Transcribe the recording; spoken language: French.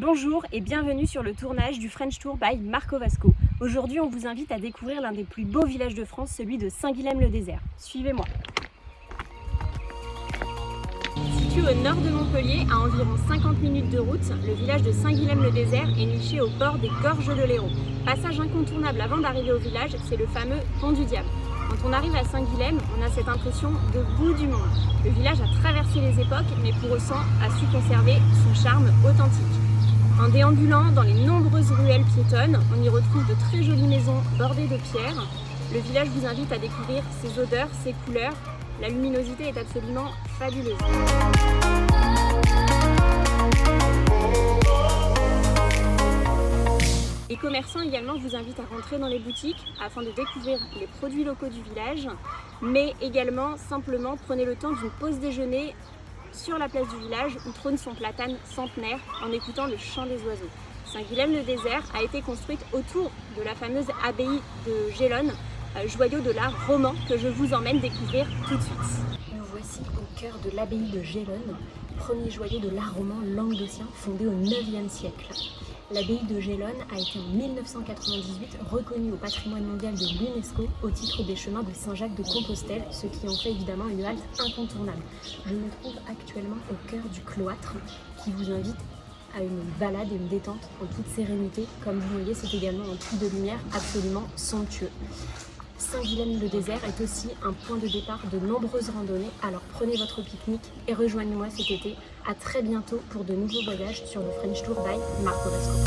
Bonjour et bienvenue sur le tournage du French Tour by Marco Vasco. Aujourd'hui, on vous invite à découvrir l'un des plus beaux villages de France, celui de Saint-Guilhem-le-Désert. Suivez-moi. Situé au nord de Montpellier, à environ 50 minutes de route, le village de Saint-Guilhem-le-Désert est niché au bord des gorges de l'Hérault. Passage incontournable avant d'arriver au village, c'est le fameux Pont du Diable. Quand on arrive à Saint-Guilhem, on a cette impression de bout du monde. Le village a traversé les époques, mais pour autant a su conserver son charme authentique. En déambulant dans les nombreuses ruelles piétonnes, on y retrouve de très jolies maisons bordées de pierres. Le village vous invite à découvrir ses odeurs, ses couleurs. La luminosité est absolument fabuleuse. Les commerçants également vous invitent à rentrer dans les boutiques afin de découvrir les produits locaux du village, mais également simplement prenez le temps d'une pause déjeuner sur la place du village où trône son platane centenaire en écoutant le chant des oiseaux. Saint-Guilhem-le-Désert a été construite autour de la fameuse abbaye de Gélone, joyau de l'art roman que je vous emmène découvrir tout de suite. Nous voici au cœur de l'abbaye de Gélone, premier joyau de l'art roman languedocien fondé au IXe siècle. L'abbaye de Gélone a été en 1998 reconnue au patrimoine mondial de l'UNESCO au titre des chemins de Saint-Jacques de Compostelle, ce qui en fait évidemment une halte incontournable. Je me trouve actuellement au cœur du cloître qui vous invite à une balade et une détente en toute sérénité. Comme vous voyez, c'est également un puits de lumière absolument somptueux. Saint-Guilhem-le-Désert est aussi un point de départ de nombreuses randonnées, alors prenez votre pique-nique et rejoignez-moi cet été. À très bientôt pour de nouveaux voyages sur le French Tour by Marco Vasco.